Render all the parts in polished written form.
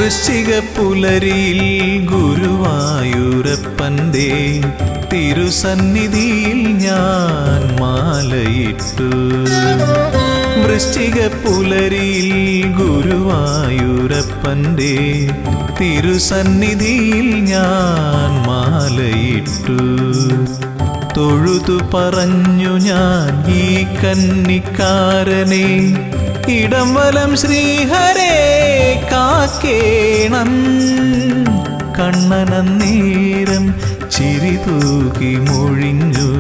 വൃശ്ചികപ്പുലരിയിൽ ഗുരുവായൂരപ്പൻ്റെ തിരുസന്നിധിയിൽ ഞാൻ മാലയിട്ടു. വൃശ്ചികപ്പുലരിയിൽ ഗുരുവായൂരപ്പൻ്റെ തിരുസന്നിധിയിൽ ഞാൻ മാലയിട്ടു. തൊഴുതു പറഞ്ഞു ഞാൻ ഈ കന്നിക്കാരനെ, ഇടം വലം ശ്രീഹരേ കാക്കേണം. കണ്ണനന്നേരം ചിരി തൂകി മൊഴിഞ്ഞു,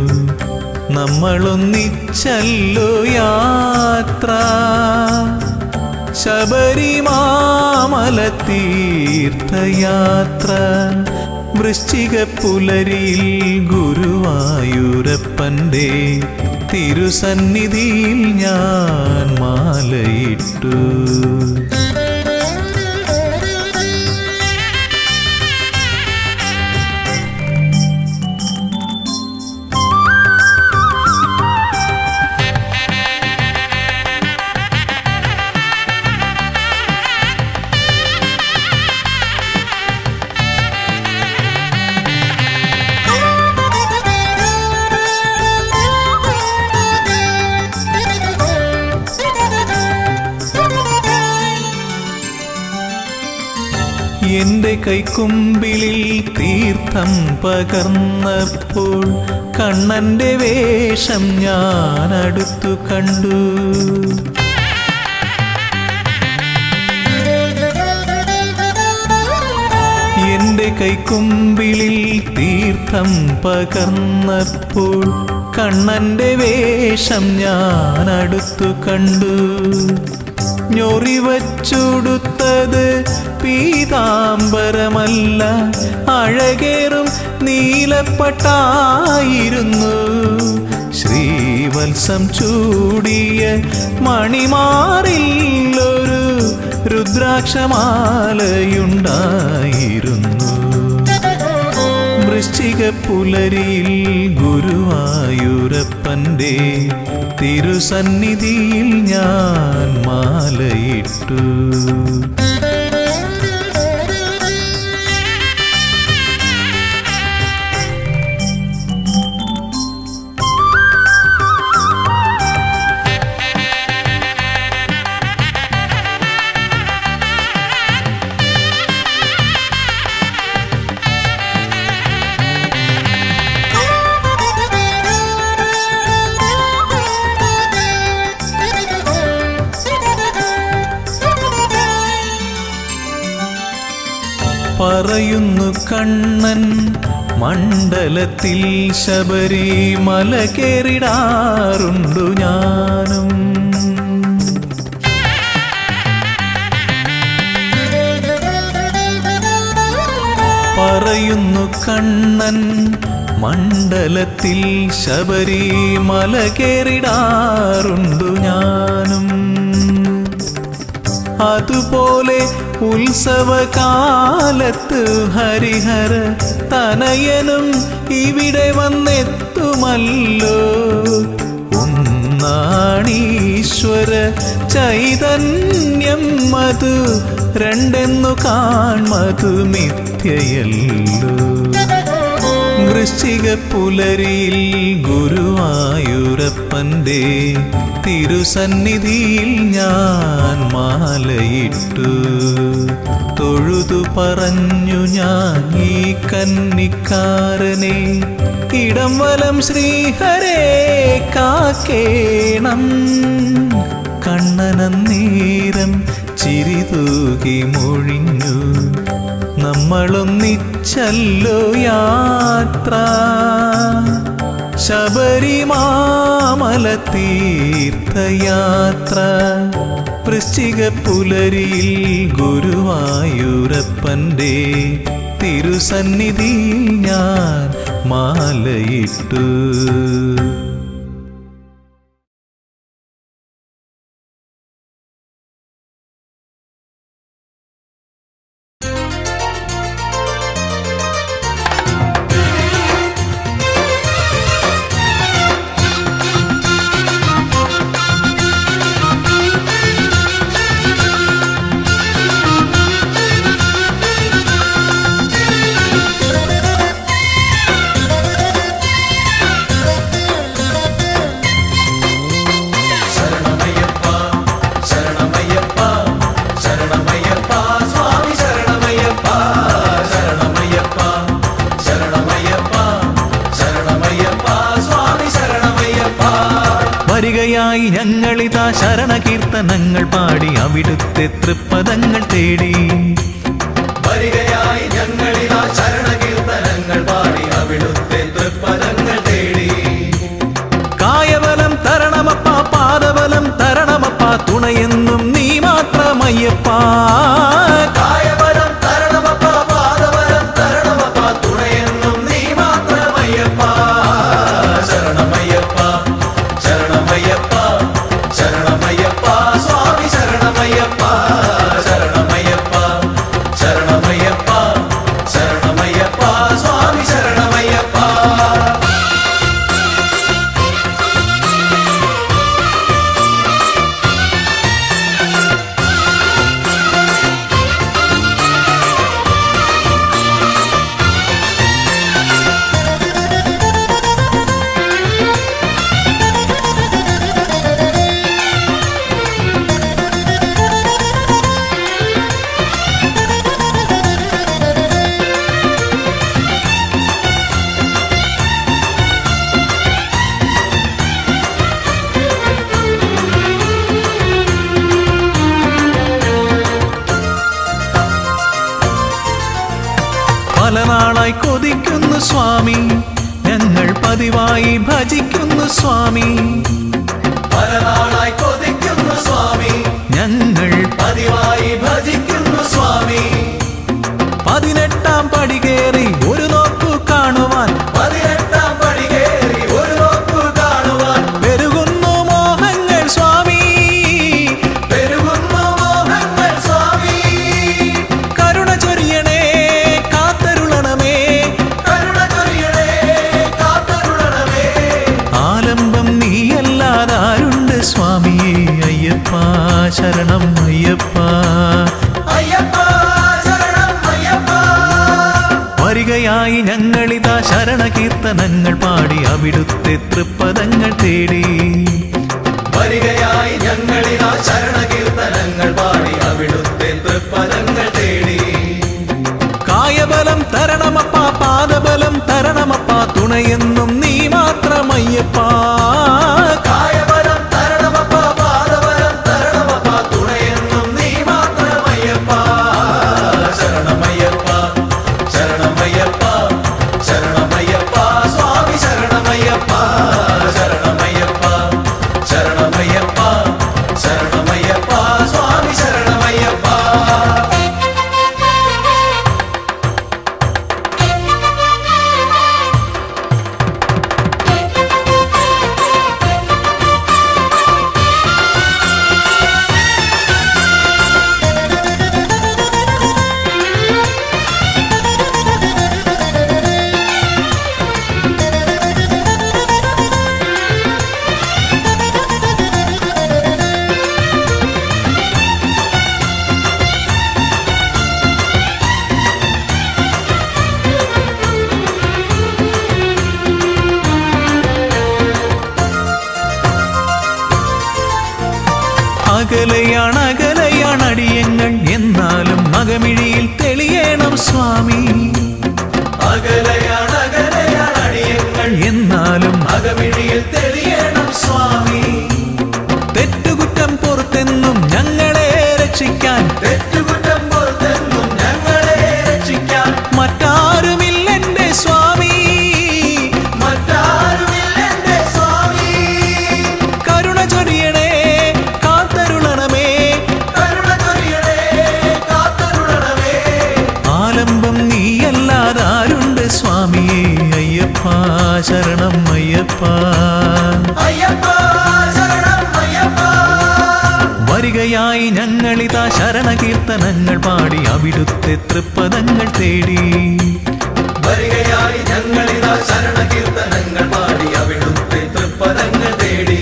നമ്മളൊന്നിച്ചല്ലോ യാത്ര. ശബരിമല തീർത്ഥയാത്ര. വൃശ്ചികപ്പുലരിയിൽ ഗുരുവായൂരപ്പൻ്റെ തിരുസന്നിധിയിൽ ഞാൻ മാലയിട്ടു. എന്റെ കൈക്കുമ്പിളിൽ തീർത്ഥം പകർന്നപ്പോൾ കണ്ണന്റെ വേഷം ഞാൻ അടുത്തു കണ്ടു. എന്റെ കൈക്കുമ്പിളിൽ തീർത്ഥം പകർന്നപ്പോൾ കണ്ണന്റെ വേഷം ഞാൻ അടുത്തു കണ്ടു. ഞൊറിവച്ചുടുത്തത് പീതാംബരമല്ല, അഴകേറും നീലപ്പട്ടായിരുന്നു. ശ്രീവത്സം ചൂടിയ മണിമാറിൽ ഒരു രുദ്രാക്ഷമാലയുണ്ടായിരുന്നു. വൃശ്ചികപ്പുലരിയിൽ ഗുരുവായൂരപ്പൻ്റെ തിരുസന്നിധിയിൽ ഞാൻ മാലയിട്ടു. പറയുന്നു കണ്ണൻ മണ്ഡലത്തിൽ ശബരിമല കേറിടാറുണ്ടു ഞാനും. പറയുന്നു കണ്ണൻ മണ്ഡലത്തിൽ ശബരിമല കേറിടാറുണ്ടു ഞാനും. അതുപോലെ ഉത്സവകാലത്ത് ഹരിഹര തനയനും ഇവിടെ വന്നെത്തുമല്ലോ. ഒന്നാണീശ്വര ചൈതന്യം, മധു രണ്ടെന്നു കാൺമതു മിഥ്യയല്ലോ. വൃശ്ചികപ്പുലരിയിൽ ഗുരുവായൂരപ്പൻ്റെ തിരുസന്നിധിയിൽ ഞാൻ മാലയിട്ടു. തൊഴുതു പറഞ്ഞു ഞാൻ ഈ കന്നിക്കാരനെ, ഇടം വലം ശ്രീഹരേ കാക്കേണം. കണ്ണനന്നേരം ചിരി തൂകി മൊഴിഞ്ഞു, നമ്മളൊന്നിച്ചല്ലോ യാത്ര. ശബരിമല തീർത്ഥയാത്ര. വൃശ്ചികപ്പുലരിയിൽ ഗുരുവായൂരപ്പൻ്റെ തിരുസന്നിധിയിൽ ഞാൻ മാലയിട്ടു. ഞങ്ങളിതാ ശരണകീർത്തനങ്ങൾ പാടി അവിടുത്തെ തൃപ്പദങ്ങൾ തേടി. വരികയായി ഞങ്ങളിതാ ശരണകീർത്തനങ്ങൾ പാടി അവിടുത്തെ തൃപ്പദങ്ങൾ തേടി. കായബലം തരണമപ്പ, പാദബലം തരണമപ്പ, തുണയെന്നും നീ മാത്രമയ്യപ്പ. കായബലം തരണമപ്പ, പാദബലം തരണമപ്പ, തുണയെന്നും നീ മാത്രമയ്യപ്പ. ശരണമയ്യപ്പ, ശരണമയ്യപ്പ, ശരണമയ്യപ്പ, സ്വാമി ശരണമയ്യപ്പ. ശരണമയ്യപ്പ, ശരണമയ്യപ്പ, ശരണമയ്യപ്പ, സ്വാമി ശരണമയ്യപ്പ. പല നാളായി കൊതിക്കുന്നു സ്വാമി, ഞങ്ങൾ പതിവായി ഭജിക്കുന്നു സ്വാമി. പല നാളായി കൊതിക്കുന്നു സ്വാമി, ഞങ്ങൾ പതിവായി ഭജിക്കുന്നു സ്വാമി. 18-ാം പടി കയറി ഒരു നോക്കു കാണുവാൻ, 18-ാം പടി കയറി ഒരു നോക്കു കാണുവാൻ. പെരുകുന്നു മോഹങ്ങൾ സ്വാമി, പെരുകുന്നു മോഹങ്ങൾ സ്വാമി. കരുണ ചൊരിയണേ കാത്തരുളണമേ, കരുണ ചൊരിയണേ കാത്തരുളണമേ. ആലംബം നീയല്ലാതാരുണ്ട് സ്വാമിയേ അയ്യപ്പ. ശരണം അയ്യപ്പ. അയ്യപ്പ ശരണം അയ്യപ്പ. വരികയായി ഞങ്ങളിതാ ശരണകീർത്തനങ്ങൾ പാടി അവിടുത്തെ തൃപ്പദങ്ങൾ തേടി. വരികയായി ഞങ്ങളിതാ ശരണകീർത്തനങ്ങൾ പാടി അവിടുത്തെ തൃപ്പദങ്ങൾ തേടി. കായബലം തരണമപ്പ, പാദബലം തരണമപ്പ, തുണയെന്നും നീ മാത്രമയ്യപ്പ. കായബലം തരണമപ്പ, പാദബലം തരണമപ്പ, തുണയെന്നും നീ മാത്രമയ്യപ്പ. ശരണമയ്യപ്പ, ശരണമയ്യപ്പ, ശരണമയ്യപ്പ, സ്വാമി ശരണമയ്യപ്പ. ശരണമയ്യപ്പ, ശരണമയ്യപ്പ, ശരണമയ്യപ്പ, സ്വാമി ശരണമയ്യപ്പ. അകലെയാണ് അകലെയാണ് അടിയങ്ങൾ, എന്നാലും മകമിഴിയിൽ തെളിയണം സ്വാമി. അകലെയാണ് അകലെയാണ് അടിയങ്ങൾ, എന്നാലും അകമിഴിയിൽ തെളിയണം സ്വാമി. തെറ്റുകുറ്റം പുറത്തെന്നും ഞങ്ങളെ രക്ഷിക്കാൻ, തെറ്റുകുറ്റം പുറത്തെന്നും ഞങ്ങളെ രക്ഷിക്കാൻ മറ്റാരുമില്ലെന്റെ സ്വാമി. മറ്റാരുമില്ലെന്റെ സ്വാമി. കരുണ ചൊരിയണേ കാത്തരുളണമേ, കരുണ ചൊരിയണേ കാത്തരുളണമേ. ആലംബം നീയല്ലാതാരുണ്ട് സ്വാമിയേ അയ്യപ്പ. ശരണം അയ്യപ്പ. അയ്യപ്പ ശരണം അയ്യപ്പ. വരികയായി ഞങ്ങളിതാ ശരണകീർത്തനങ്ങൾ പാടി അവിടുത്തെ തൃപ്പദങ്ങൾ തേടി. വരികയായി ഞങ്ങളിതാ ശരണകീർത്തനങ്ങൾ പാടി അവിടുത്തെ തൃപ്പദങ്ങൾ തേടി.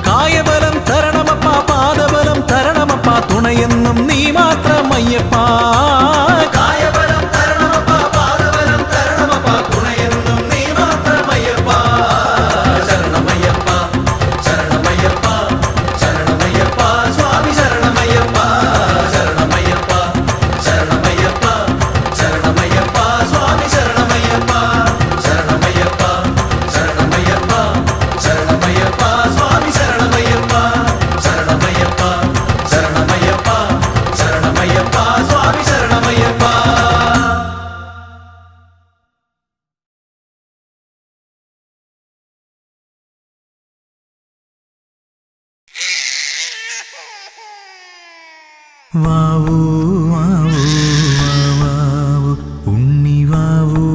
കായബലം തരണമപ്പ, പാദബലം തരണമപ്പ, തുണയെന്നും നീ മാത്രമയ്യപ്പ. കായബലം തരണമപ്പ, പാദബലം തരണമപ്പ, തുണയെന്നും നീ മാത്രമയ്യപ്പ. ശരണമയ്യപ്പ, ശരണമയ്യപ്പ, ശരണമയ്യപ്പ, സ്വാമി ശരണമയ്യപ്പ. ശരണമയ്യപ്പ, ശരണമയ്യപ്പ, ശരണമയ്യപ്പ, സ്വാമി ശരണമയ്യപ്പ. ശരണമയ്യപ്പ, ശരണമയ്യപ്പ, ശരണമയ്യപ്പ, സ്വാമി ശരണമയ്യപ്പ. വാവൂ വാവൂ വാവാവൂ ഉണ്ണി വാവൂ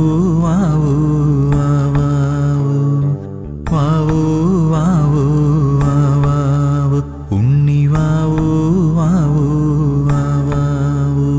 വാവൂ വാവാവൂ വാവൂ വാവൂ വാവാവൂ ഉണ്ണി വാവൂ വാവൂ വാവാവൂ.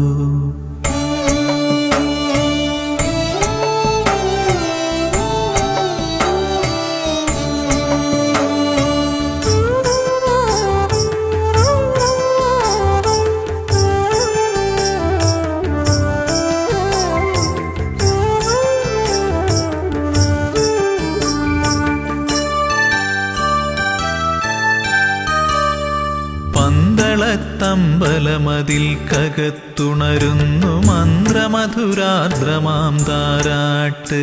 പന്തളത്തമ്പലമതിൽ കകത്തുണരുന്നു മന്ത്രമധുരാർദ്രമാം താരാട്ട്.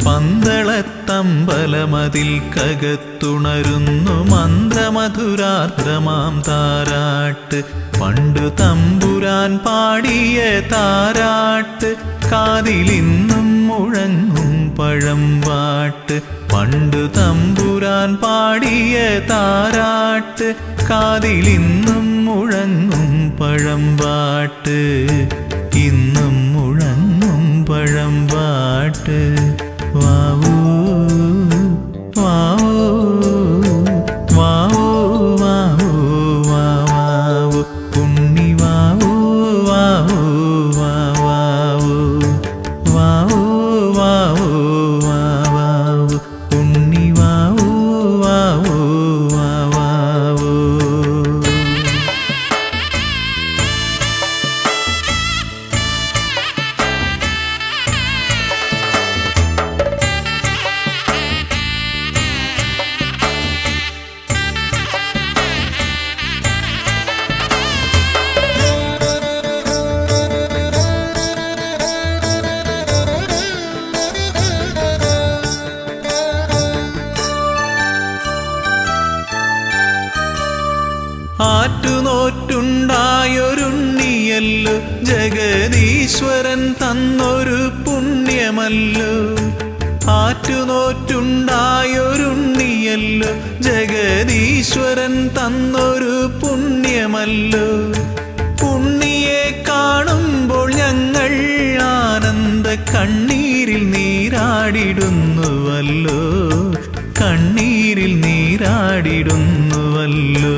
പന്തളത്തമ്പലമതിൽ കകത്തുണരുന്നു മന്ത്രമധുരാർദ്രമാം താരാട്ട്. പണ്ടു തമ്പുരാൻ പാടിയ താരാട്ട് കാതിലിന്നും മുഴങ്ങും പഴംപാട്ട്. പണ്ടു തമ്പുരാൻ പാടിയ താരാട്ട് കാതിലിന്നും മുഴങ്ങും പഴംപാട്ട്. ഇന്നും മുഴങ്ങും പഴംപാട്ട്. വാവൂ വാവൂ വാവൂ വാവൂ വാവാവൂ ഉണ്ണി വാവൂ വാവൂ വാവാവൂ വാവൂ വാവൂ വാവാവൂ ഉണ്ണി വാവൂ വാവൂ വാവാവൂ. ആറ്റുനോറ്റുണ്ടായൊരുണ്ണിയല്ലോ ജഗദീശ്വരൻ തന്നൊരു പുണ്യമല്ലോ. ആറ്റുനോറ്റുണ്ടായൊരുണ്ണിയല്ലോ ജഗദീശ്വരൻ തന്നൊരു പുണ്യമല്ലോ. ഉണ്ണിയെ കാണുമ്പോൾ ഞങ്ങൾ ആനന്ദ കണ്ണീരിൽ നീരാടിടുന്നുവല്ലോ. കണ്ണീരിൽ നീരാടിടുന്നുവല്ലോ.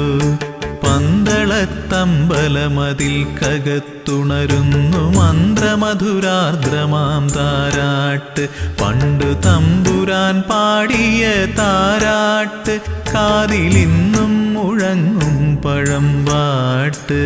പന്തളത്തമ്പലമതിൽ കകത്തുണരുന്നു മന്ത്രമധുരാർദ്രമാം താരാട്ട്. പണ്ടു തമ്പുരാൻ പാടിയ താരാട്ട് കാതിലിന്നും മുഴങ്ങും പഴംപാട്ട്.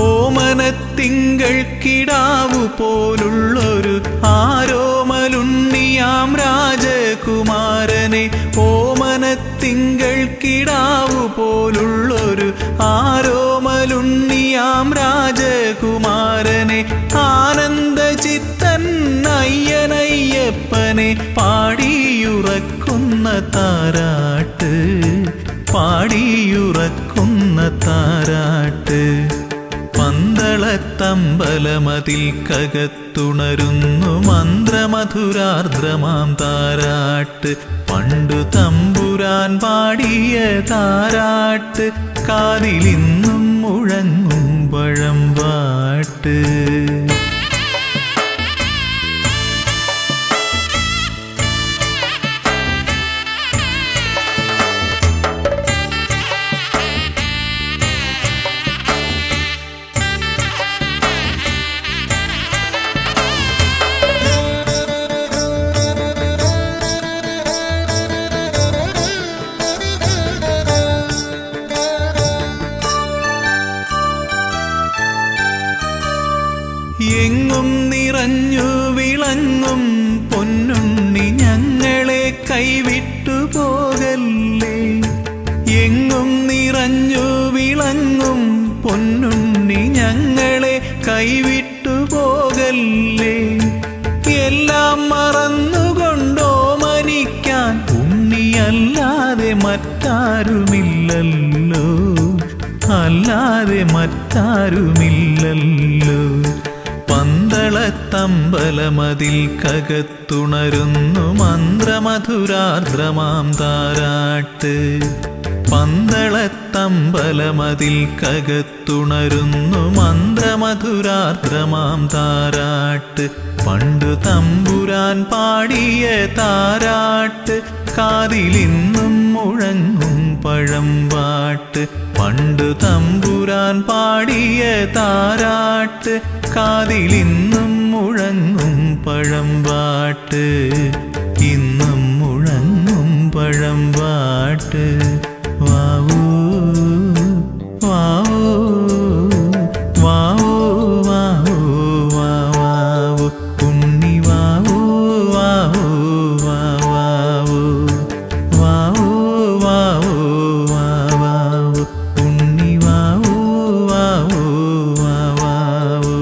ഓമനത്തിങ്കൾ കിടാവു പോലുള്ളൊരു ആരോമലുണ്ണിയാം രാജകുമാരനെ. ഓമനത്തിങ്കൾ കിടാവു പോലുള്ളൊരു ആരോമലുണ്ണിയാം രാജകുമാരനെ. ആനന്ദചിത്തൻ അയ്യനയ്യപ്പനെ പാടിയുറക്കുന്ന താരാട്ട്. പാടിയുറക്കുന്ന താരാട്ട്. പന്തളത്തമ്പലമതിൽ കകത്തുണരുന്നു മന്ത്രമധുരാർദ്രമാം താരാട്ട്. പണ്ടു തമ്പുരാൻ പാടിയ താരാട്ട് കാതിലിന്നും മുഴങ്ങും പഴംപാട്ട്. എങ്ങും നിറഞ്ഞു വിളങ്ങും പൊന്നുണ്ണി ഞങ്ങളെ കൈവിട്ടു പോകല്ലേ. എങ്ങും നിറഞ്ഞു വിളങ്ങും പൊന്നുണ്ണി ഞങ്ങളെ കൈവിട്ടു പോകല്ലേ. മറ്റാരുമില്ലല്ലോ, അല്ലാതെ മറ്റാരുമില്ലല്ലോ. പന്തളത്തമ്പലമതിൽ കകത്തുണരുന്നു മന്ത്രമധുരാർദ്രമാം താരാട്ട്. പന്തളത്തമ്പലമതിൽ കകത്തുണരുന്നു മന്ത്രമധുരാർദ്രമാം താരാട്ട്. പണ്ടു തമ്പുരാൻ പാടിയ താരാട്ട് കാതിലിന്നും മുഴങ്ങും പഴമ്പാട്ട്. പണ്ടു തമ്പുരാൻ പാടിയ താരാട്ട് കാതിലിന്നും മുഴങ്ങും പഴമ്പാട്ട്. ഇന്നും മുഴങ്ങും പഴമ്പാട്ട്. വാവൂ വാവൂ വാവൂ വാവൂ വാവൂ ഉണ്ണി വാവൂ വാവൂ വാവൂ വാവൂ വാവൂ വാവൂ ഉണ്ണി വാവൂ വാവൂ വാവൂ.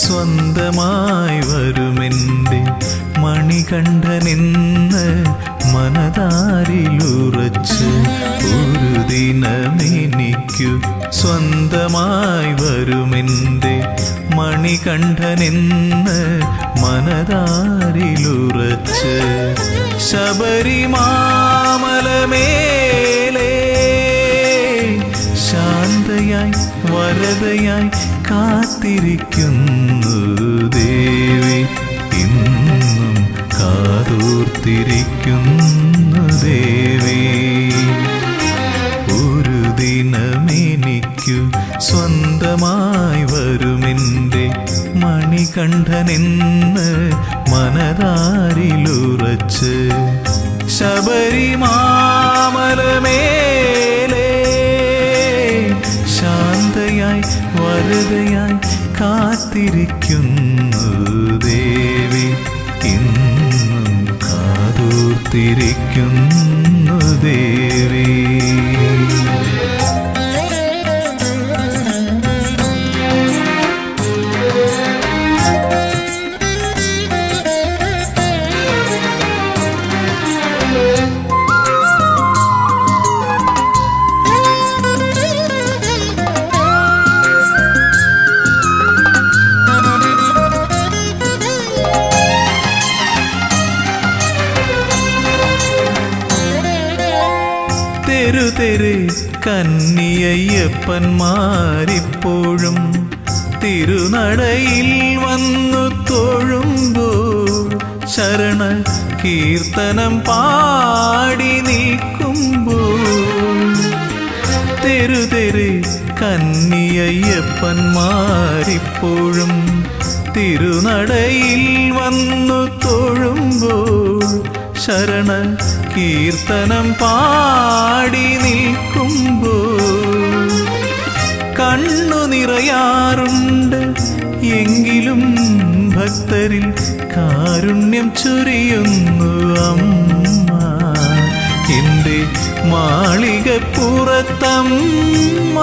സ്വന്തമായി വരുമെൻ്റെ മണികണ്ഠനെന്ന് മനതാരിലുറച്ച്. ഒരു ദിനമെനിക്കു സ്വന്തമായി വരുമെൻ്റെ മണികണ്ഠനെന്ന് മനതാരിലുറച്ച്. ശബരിമാമലമേലേ ശാന്തയായി വരദയായി കാത്തിരിക്കുന്നു ദേവി, ഇന്നും കാതോർത്തിരിക്കുന്നു ദേവി. ഒരു ദിനമെനിക്കു സ്വന്തമായി വരുമെൻ്റെ മണികണ്ഠനെന്ന് മനതാരിലുറച്ച്. ശബരിമാമലമേലേ ശാന്തയായി വരദയായി കാത്തിരിക്കുന്നു ദേവി, ഇന്നും കാതോർത്തിരിക്കുന്നു ദേവി. തെരുതെരെ കന്നിയയ്യപ്പന്മാരിപ്പോഴും തിരുനടയിൽ വന്നു തൊഴുമ്പോൾ ശരണ കീർത്തനം പാടി നിൽക്കുമ്പോൾ. തെരുതെരെ കന്നിയയ്യപ്പന്മാരിപ്പോഴും തിരുനടയിൽ വന്നു തൊഴുമ്പോൾ ശരണ കീർത്തനം പാടി നിൽക്കുമ്പോൾ കണ്ണു നിറയാറുണ്ട്. എങ്കിലും ഭക്തരിൽ കാരുണ്യം ചൊരിയുന്നു അമ്മ, എൻ്റെ മാളികപ്പുറത്തമ്മ.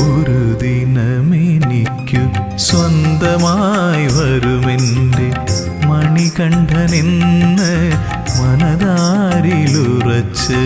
ഒരു ദിനമെനിക്കു സ്വന്തമായി വരുമെൻ്റെ മണികണ്ഠനെന്ന് മനതാരിലുറച്ച്.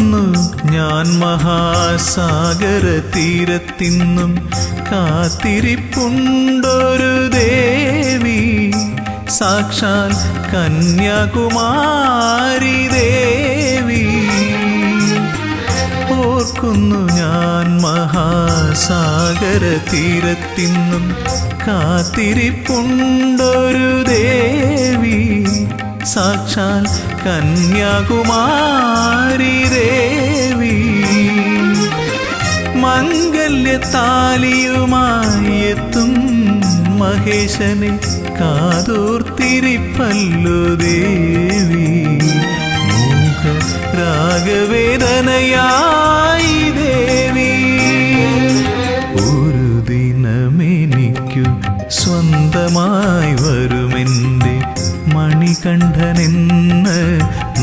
ഓർക്കുന്നു ഞാൻ മഹാസാഗര തീരത്തിന്നും കാത്തിരിപ്പുണ്ടൊരു ദേവി, സാക്ഷാൽ കന്യാകുമാരി ദേവി. ഓർക്കുന്നു ഞാൻ മഹാസാഗര തീരത്തിന്നും കാത്തിരിപ്പുണ്ടൊരു ദേവി, സാക്ഷാൽ കന്യാകുമാരി ദേവി. മംഗല്യത്താലിയുമായി എത്തും മഹേശനെ കാതോർത്തിരിപ്പല്ലോ ദേവി. മൂക രാഗവേദനയായി ദേവി. ഒരു ദിനമെനിക്കു സ്വന്തമായി വരുമെൻ്റെ മണികണ്ഠനെന്ന്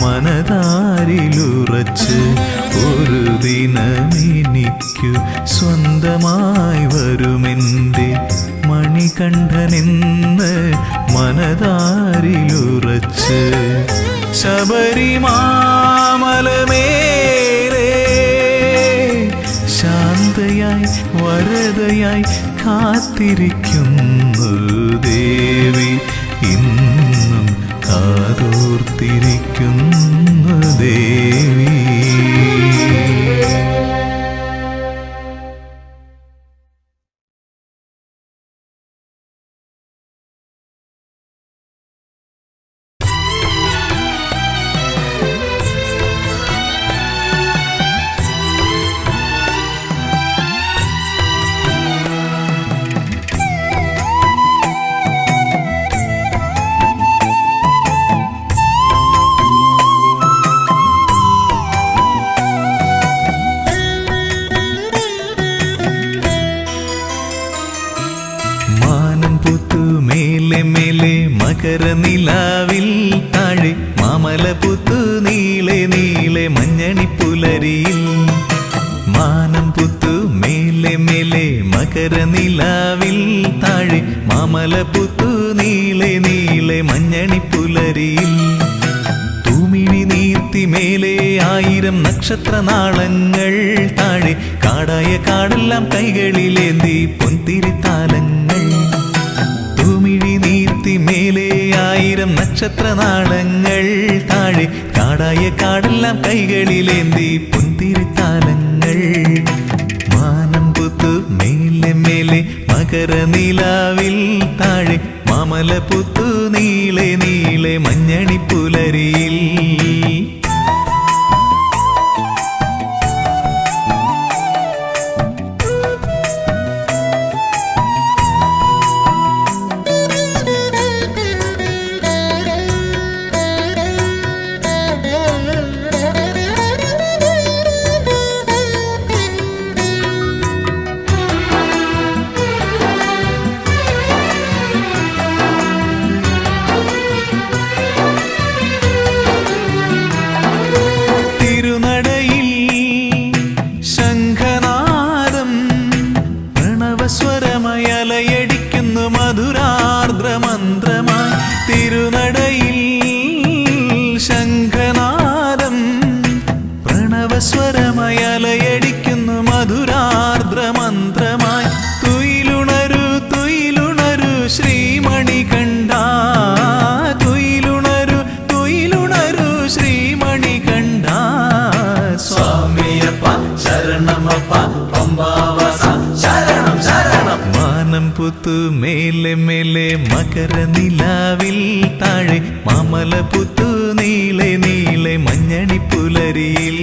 മനതാരിലുറച്ച്. ഒരു ദിനമെനിക്കു സ്വന്തമായി വരുമെൻ്റെ മണികണ്ഠനെന്ന് മനതാരിലുറച്ച്. ശബരിമാമലമേലേ ശാന്തയായി വരദയായി കാത്തിരിക്കുന്നു ദേവി, ഇന്നും കാതോർത്തിരിക്കുന്നു ദേവി. മകരനിലാവിൽ താഴെ മാമലപുത്തു നീളെ നീളെ മഞ്ഞണിപ്പുലരിയിൽ. മാനം പുത്തു മേലെ മേലെ മകരനിലാവിൽ താഴെ മാമലപുത്തു നീളെ നീളെ മഞ്ഞണിപ്പുലരിയിൽ. തൂമിഴി നീർത്തി മേലെ 1000 നക്ഷത്രനാളങ്ങൾ താഴെ കാടായ കാടെല്ലാം കൈകളിലേന്തി പൊൻതിരിത്താലങ്ങൾ. തൂമിഴി നീർത്തി മേലെ 1000 നക്ഷത്രനാളങ്ങൾ താഴെ കാടായ കാടെല്ലാം കൈകളിലേന്തി പൊൻതിരിത്താലങ്ങൾ. മാനം പുത്തു മേലെ മേലെ മകരനിലാവിൽ താഴെ മാമലപുത്തു നീളെ നീളെ മഞ്ഞണിപ്പുലരിയിൽ. സ്വരമയലയടിക്കുന്നു മധുരാർദ്രമന്ത്രമായി. തിരുനടയിൽ ശംഖനാദം പ്രണവസ്വരമയലയടിക്കുന്നു മധുരാർദ്രമന്ത്രമായി. തുയിലുണരു തുയിലുണരു ശ്രീമണികണ്ഠ, തുയിലുണരു തുയിലുണരു ശ്രീമണികണ്ഠ. സ്വാമിയപ്പ ശരണമപ്പ പമ്പാവാസ ശരണം ശരണം. മാനം പുത്തു മേലെ മേലെ മകരനിലാവിൽ താഴെ മാമലപുത്തു നീളെ നീളെ മഞ്ഞണിപ്പുലരിയിൽ.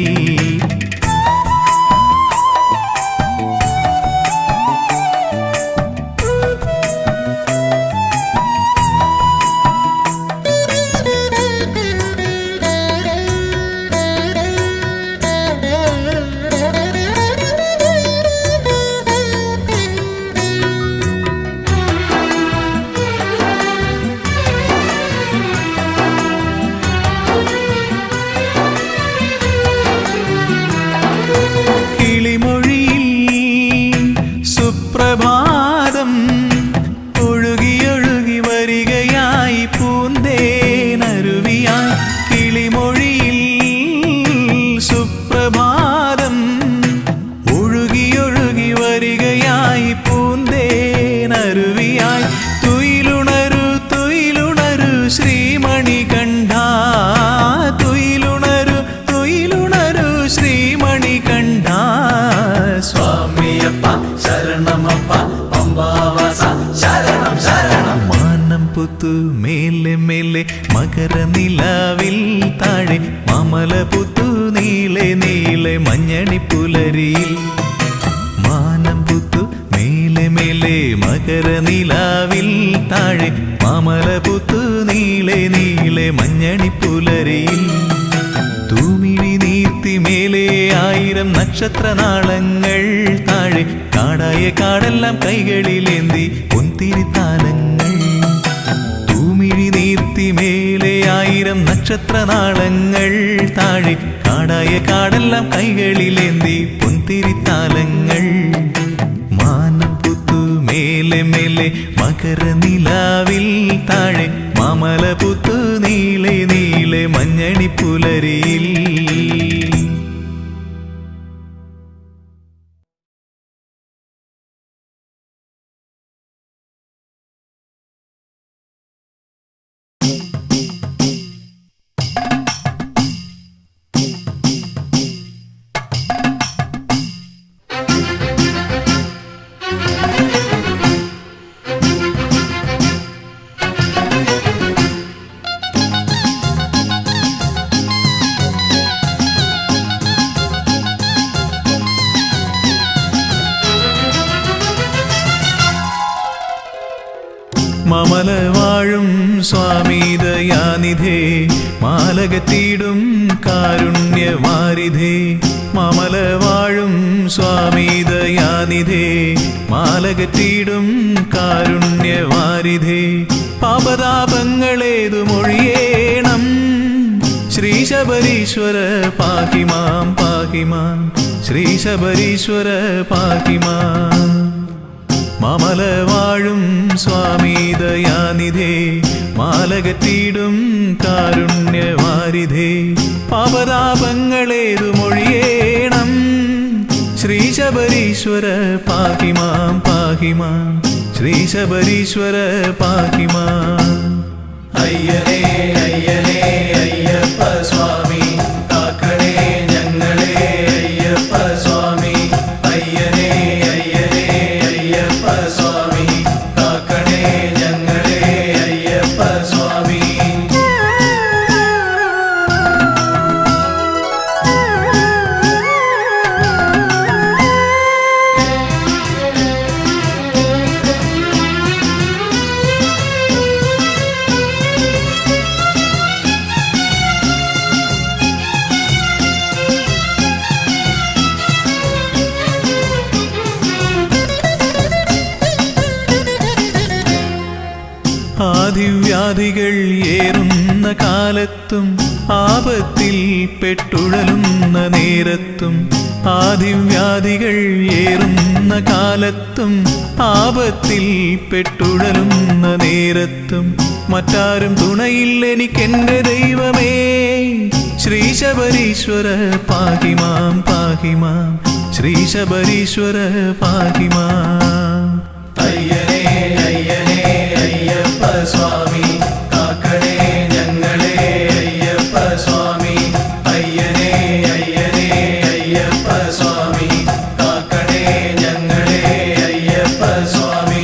പുത്തു മേലെ മേലെ മകരനിലാവിൽ താഴെ മാമല പുത്തു നീളെ നീളെ മഞ്ഞണിപ്പുലരിയിൽ മാനം പുത്തു മേലെ മേലെ മകരനിലാവിൽ താഴെ മാമല പുത്തു നീളെ നീളെ മഞ്ഞണിപ്പുലരിയിൽ തൂമിഴി നീർത്തി മേലെ 1000 നക്ഷത്രനാളങ്ങൾ താഴെ കാടായ കാടെല്ലാം കൈകളിലേന്തി പൊന്തിരിത്താലങ്ങൾ തൂമിഴി നീർത്തി മേലെ 1000 നക്ഷത്രനാളങ്ങൾ താഴെ കാടായ കാടെല്ലാം കൈകളിലേന്തി പൊന്തിരിത്താലങ്ങൾ മാനം പുത്തു മേലെ മേലെ മകരനിലാവിൽ താഴെ മാമല പുത്തു നീളെ നീളെ മഞ്ഞണിപ്പുലരിയിൽ മമല വാഴും സ്വാമി ദയാനിധേ മാലകത്തിടും കാരുണ്യവാരിധേ മമല വാഴും സ്വാമി ദയാനിധേ മാലകത്തിടും കാരുണ്യവാരിധേ പാപതാപങ്ങളേതു മൊഴിയേണം ശ്രീ ശബരീശ്വര പാഹിമാം പാഹിമാം ശ്രീ ശബരീശ്വര പാഹിമാം മമല വാഴും സ്വാമി ദയാനിധേ മാലകത്തിടും കാരുണ്യവാരിധേ പാപതാപങ്ങളേതു മൊഴിയേണം ശ്രീ ശബരീശ്വര പാഹിമാം പാഹിമാം ശ്രീ ശബരീശ്വര പാഹിമാം അയ്യനേ അയ്യനേ അയ്യപ്പ സ്വാമി കാക്കണേ ഞങ്ങളെ അയ്യപ്പ സ്വാമി അയ്യനേ അയ്യനേ അയ്യപ്പ സ്വാമി കാക്കണേ ഞങ്ങളെ അയ്യപ്പ സ്വാമി ആദിവ്യാധികൾ ഏറുന്ന കാലത്തും ആപത്തിൽ പെട്ടുഴലുന്ന നേരത്തും ആദിവ്യാധികൾ ഏറുന്ന കാലത്തും ആപത്തിൽ പെട്ടുഴലുന്ന നേരത്തും മറ്റാരും തുണയില്ല എനിക്കെന്റെ ദൈവമേ ശ്രീ ശബരീശ്വര പാഹിമാം പാഹിമാം ശ്രീ ശബരീശ്വര പാഹിമാം അയ്യനേ അയ്യനേ അയ്യപ്പ സ്വാമി കാക്കണേ ഞങ്ങളെ അയ്യപ്പ സ്വാമി അയ്യനേ അയ്യനേ അയ്യപ്പ സ്വാമി കാക്കണേ ഞങ്ങളെ അയ്യപ്പ സ്വാമി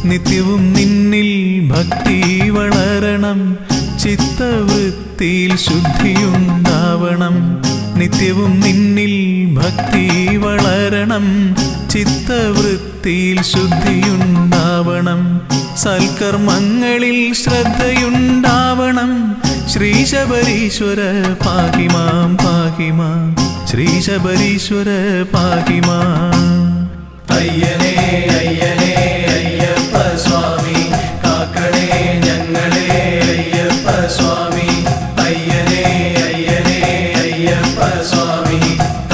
നിത്യവും നിന്നിൽ ഭക്തി വളരണം ചിത്തവൃത്തിയിൽ ശുദ്ധിയുണ്ടാവണം നിത്യവും നിന്നിൽ ഭക്തി വളരണം ചിത്തവൃത്തിയിൽ ശുദ്ധിയുണ്ടാവണം സൽക്കർമ്മങ്ങളിൽ ശ്രദ്ധയുണ്ടാവണം ശ്രീ ശബരീശ്വര പാഹിമാം പാഹിമാം ശ്രീ ശബരീശ്വര പാഹിമാം അയ്യനേ അയ്യനേ അയ്യപ്പ സ്വാമി കാക്കണേ ഞങ്ങളെ അയ്യപ്പ സ്വാമി അയ്യനേ അയ്യനേ അയ്യപ്പ സ്വാമി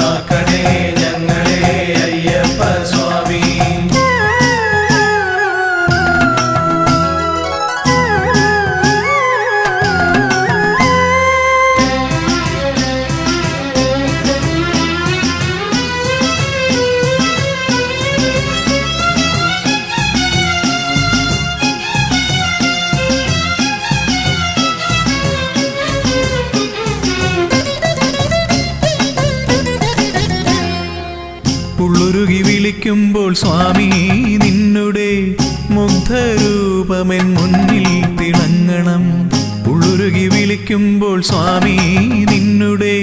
കാക്കണേ ഞങ്ങളെ അയ്യപ്പ സ്വാമി ഉള്ളുരുകി വിളിക്കുമ്പോൾ സ്വാമി നിന്നുടെ മുഗ്ധരൂപമെൻ മുന്നിൽ തിളങ്ങണം. ഉള്ളുരുകി വിളിക്കുമ്പോൾ സ്വാമി നിന്നുടെ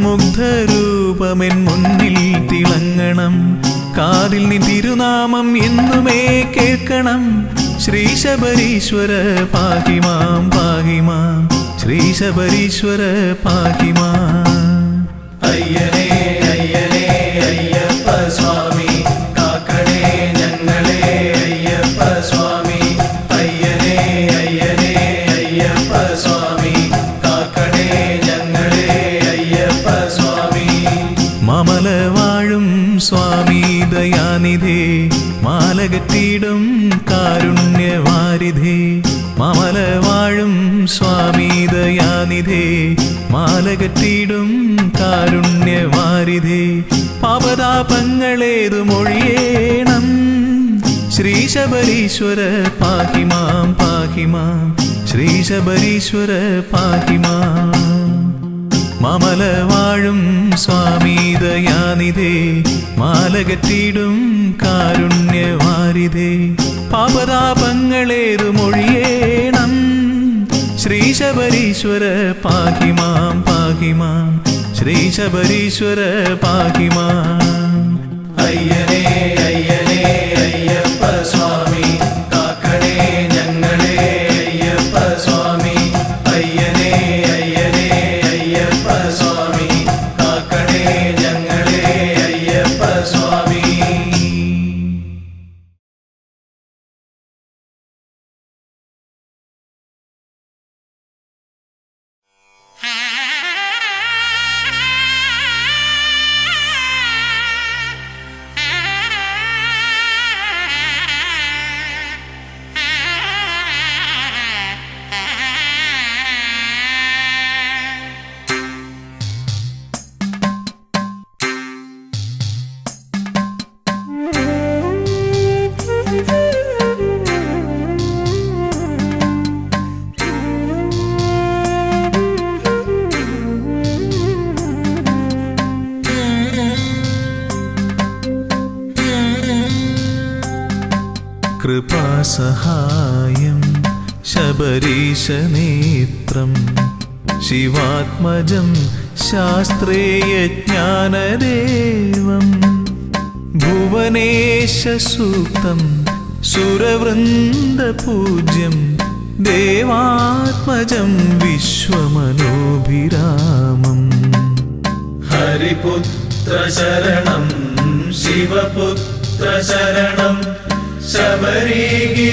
മുഗ്ധരൂപമെൻ മുന്നിൽ തിളങ്ങണം. കാതിൽ നിൻ തിരുനാമം എന്നുമേ കേൾക്കണം. ശ്രീ ശബരീശ്വര പാഹിമാം പാഹിമാം, ശ്രീ ശബരീശ്വര പാഹിമാം. അയ്യനേ അയ്യനേ അയ്യപ്പ സ്വാമി, കാക്കണേ ഞങ്ങളെ അയ്യപ്പ സ്വാമി. അയ്യനേ അയ്യനേ അയ്യപ്പ സ്വാമി, കാക്കണേ ഞങ്ങളെ അയ്യപ്പ സ്വാമി. മാമല വാഴും സ്വാമി ദയാനിധേ, മാലകറ്റിടും കാരുണ്യവാരിധേ. മാമല വാഴും സ്വാമി ദയാനിധേ, മാലകറ്റിടും കാരുണ്യവാരിധേ. പാപതാപങ്ങളേതുമൊഴിയേണം. ശ്രീ ശബരീശ്വര പാഹിമാം പാഹിമാം, ശ്രീ ശബരീശ്വര പാഹിമാം. മാമല വാഴും സ്വാമി ദയാനിധേ, മാലകറ്റിടും കാരുണ്യവാരിധേ. പാപതാപങ്ങളേതുമൊഴിയേണം. ശ്രീ ശബരീശ്വര പാഹിമാം പാഹിമാം, ശ്രീ ശബരീശ്വര പാഹിമാം. അയ്യനേ അയ്യനേ അയ്യപ്പ സ്വാമി, കാക്കണേ ഞങ്ങളെ അയ്യപ്പ സ്വാമി. അയ്യനേ അയ്യനേ അയ്യപ്പ സ്വാമി, കാക്കണേ ഞങ്ങളെ അയ്യപ്പ സ്വാമി. കൃപാസഹായം ശബരീശനേത്രം, ശിവാത്മജം ശാസ്ത്രേയജ്ഞാനദേവം. ഭുവനേശസൂക്തം സുരവൃന്ദപൂജ്യം, ദേവാത്മജം വിശ്വമനോഭിരാമം. ഹരിപുത്ര ശരണം, ശിവപുത്ര ശരണം, ശബരിഗിരിനിലയേശ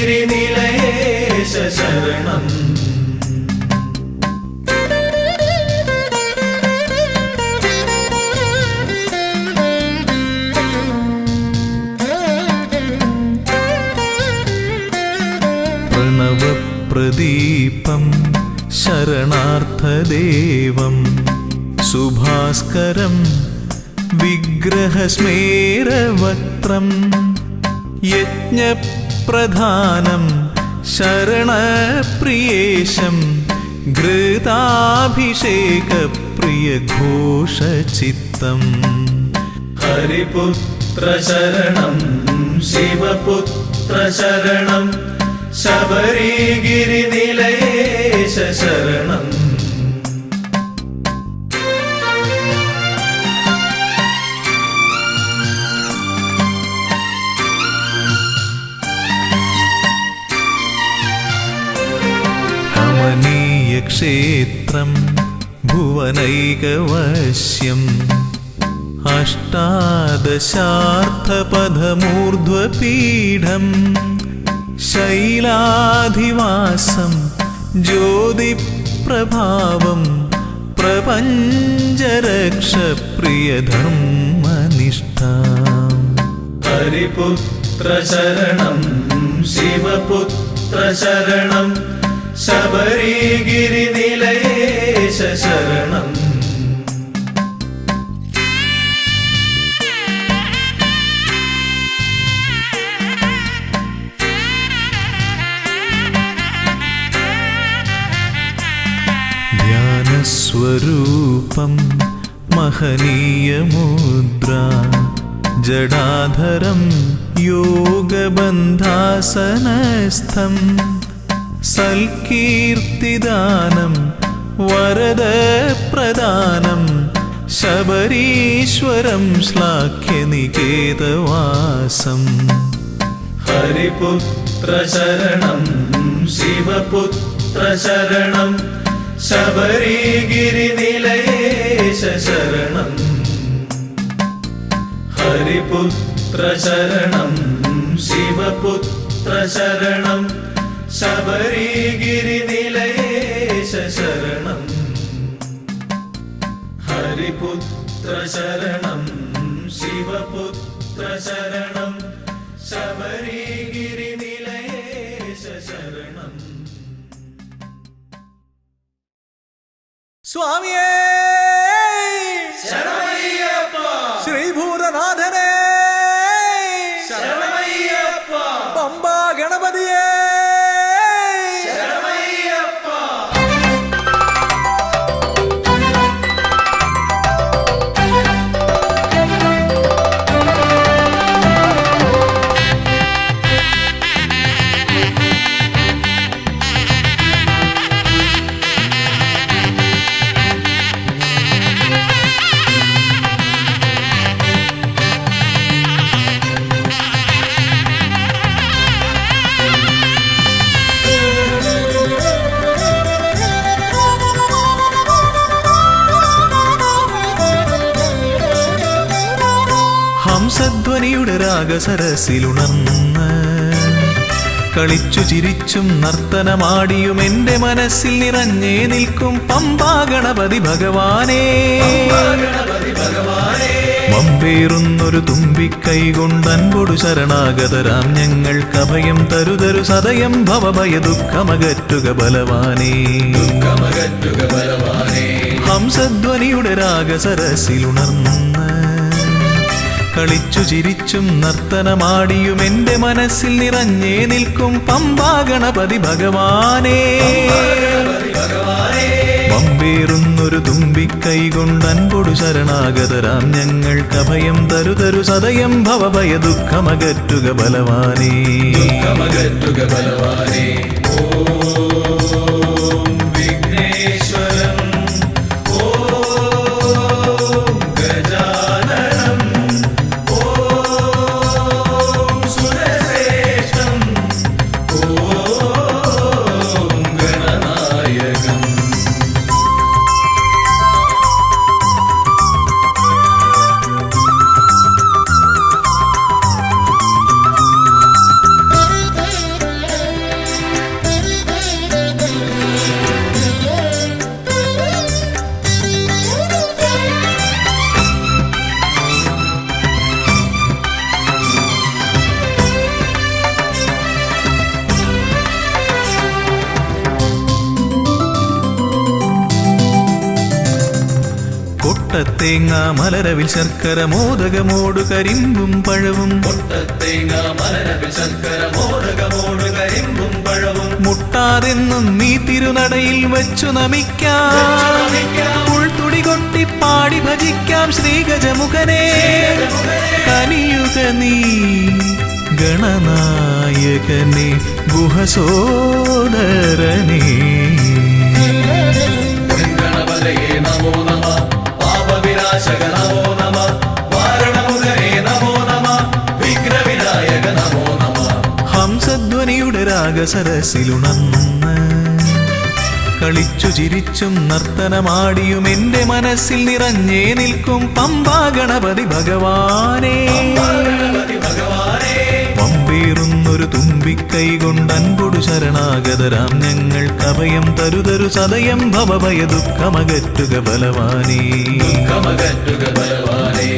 ശരണം. പ്രണവപ്രദീപം ശരണാർത്ഥദേവം, സുഭാസ്കരം വിഗ്രഹസ്മേരവക്ത്രം. യജ്ഞപ്രധാനം ശരണപ്രിയേശം, ഘൃതാഭിഷേകപ്രിയഘോഷചിത്തം. ഹരിപുത്ര ശരണം, ശിവപുത്ര ശരണം, ശബരിഗിരിനിലയേശ ശരണം. ക്ഷേത്രം ഭുവനൈകവശ്യം, അഷ്ടാദശാർത്ഥപഥമൂർധ്വപീഠം. ശൈലാധിവാസം ജ്യോതിപ്രഭാവം, പ്രപഞ്ചരക്ഷപ്രിയധർമ്മനിഷ്ഠാം. ഹരിപുത്ര ശരണം, ശിവപുത്ര ശരണം, ശബരിഗിരിനിലയേശ ശരണം. ധ്യാനസ്വരൂപം മഹനീയമുദ്ര, ജടാധരം യോഗബന്ധാസനസ്ഥം സൽകീർത്തിദാനം വരദപ്രദാനം ശബരീശ്വരം ശ്ലാഘ്യനികേതവാസം ഹരിപുത്ര ശരണം ശിവപുത്ര ശരണം ശബരിഗിരിനിലയേശ ശരണം ഹരിപുത്ര ശരണം ശിവപുത്ര ശരണം ശബരിഗിരിനിലയേശ ശരണം ഹരിപുത്ര ശരണം ശിവപുത്ര ശരണം ശബരിഗിരിനിലയേശ ശരണം. സ്വാമിയേ ശരണമയ്യപ്പ ശ്രീഭൂതനാഥനേ ശരണമയ്യപ്പ പമ്പാ ഗണപതിയേ ശരണമയ്യപ്പ. ഹംസധ്വനിയുടെ രാഗസരസിലുണർന്ന് കളിച്ചു ചിരിച്ചും നർത്തനമാടിയും എൻ്റെ മനസ്സിൽ നിറഞ്ഞേ നിൽക്കും പമ്പാ ഗണപതി ഭഗവാനേ ഗണപതി ഭഗവാനേ മമ്പേറുന്നൊരു തുമ്പിക്കൈ കൊണ്ടൻപൊടു ശരണാഗതരാം ഞങ്ങൾക്കഭയം തരുതരു സദയം ഭവഭയ ദുഃഖമകറ്റുക ബലവാനേ ദുഃഖമകറ്റുക ബലവാനേ. ഹംസധ്വനിയുടെ രാഗസരസിലുണർന്ന് കളിച്ചു ചിരിച്ചും നർത്തനമാടിയും എൻ്റെ മനസ്സിൽ നിറഞ്ഞേ നിൽക്കും പമ്പാ ഗണപതി ഭഗവാനേ ഗണപതി ഭഗവാനേ മമ്പേറുന്നൊരു തുമ്പിക്കൈ കൊണ്ടൻപൊടു ശരണാഗതരാം ഞങ്ങൾക്കഭയം തരുതരു സദയം ഭവഭയ ദുഃഖമകറ്റുക ബലവാനേ ദുഃഖമകറ്റുക ബലവാനേ. ഓം വിഘ്നേശ്വരം ഓം ഗജാനനം ഓം സുരശ്രേഷ്ഠം ഓം ഗണനായകം. കൊട്ടത്തേങ്ങ മലരവിൽ ശർക്കര മോദകമോടു കരിമ്പും പഴവും കൊട്ടത്തേങ്ങ മലരവിൽ ശർക്കര മോദകമോട് കരിമ്പും പഴവും മുട്ടാതെന്നും നീ തിരുനടയിൽ വച്ചു നമിക്കാം ഉൾത്തുടി കൊട്ടി പാടി ഭജിക്കാം ശ്രീഗജമുഖനെ കനിയുക നീ ഗണനായകനെ ഗുഹസോദരനേ ഗണപതയേ നമോ നമ പാപവിനാശക നമോ നമ വാരണമുഖരേ നമോ നമ വിഘ്നവിനായക നമോ നമ. ഹംസധ്വനിയുടെ രാഗസരസിലുണർന്ന് കളിച്ചു ചിരിച്ചും നർത്തനമാടിയും എൻ്റെ മനസ്സിൽ നിറഞ്ഞേ നിൽക്കും പമ്പാ ഗണപതി ഭഗവാനേ ഗണപതി ഭഗവാനേ പമ്പേറുന്നൊരു തുമ്പിക്കൈ കൊണ്ടൻപൊടു ശരണാഗതരാം ഞങ്ങൾക്കഭയം തരുതരു സദയം ഭവഭയ ദുഃഖമകറ്റുക ബലവാനേ ദുഃഖമകറ്റുക ബലവാനേ.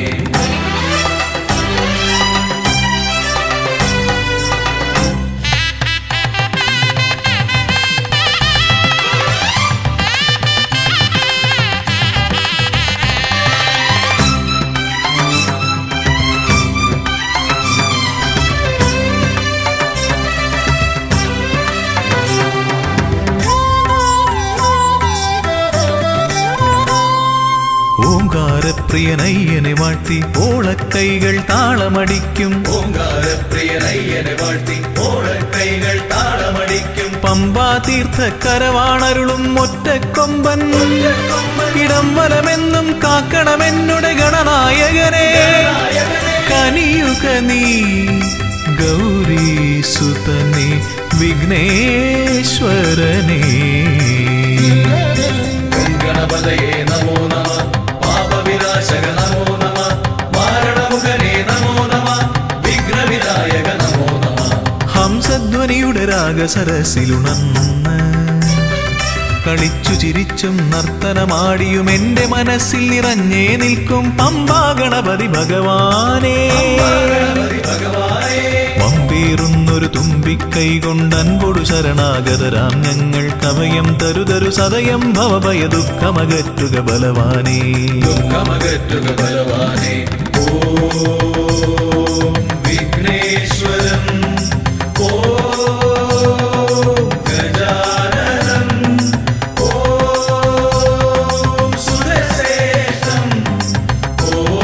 ഓങ്കാരപ്രിയനയ്യനെ വാഴ്ത്തി ഓളക്കൈകൾ താളമടിക്കും ഓങ്കാരപ്രിയനയ്യനെ വാഴ്ത്തി ഓളക്കൈകൾ താളമടിക്കും പമ്പാ തീർത്ഥക്കരവാണരുളും ഒറ്റക്കൊമ്പൻ ഇടം വലമെന്നും കാക്കണമെന്നുടെ ഗണനായകനെ കനിയുക നീ ഗൗരീസുതനെ വിഘ്നേശ്വരനെ ഗണപതയേ നമോ നമ പാപവിനാശക നമോ നമ മാരണമുഖനേ നമോ നമ വിഘ്നവിനായക നമോ നമ ഹംസധ്വനിയുടെ രാഗസരസിലുണർന്ന് കളിച്ചു ചിരിച്ചും നർത്തനമാടിയും എന്റെ മനസ്സിൽ നിറഞ്ഞേ നിൽക്കും പമ്പാ ഗണപതി ഭഗവാനേ പമ്പേറുന്നൊരു തുമ്പിക്കൈ കൊണ്ടൻപൊടു ശരണാഗതരാം ഞങ്ങൾ കവയം തരുതരു സദയം ഭവഭയ ദുഃഖമകറ്റുക ബലവാനേ ദുഃഖമകറ്റുക ബലവാനേ ഓം വിഘ്നേശ്വരം ഓം ഗജാനനം ഓം സുരശ്രേഷ്ഠം ഓം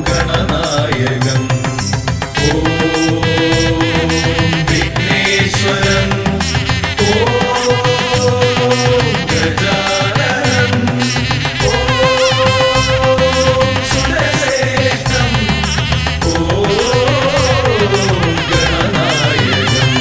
ഗണനായകം ഓം വിഘ്നേശ്വരം ഓം ഗജാനനം ഓം സുരശ്രേഷ്ഠം ഓം ഗണനായകം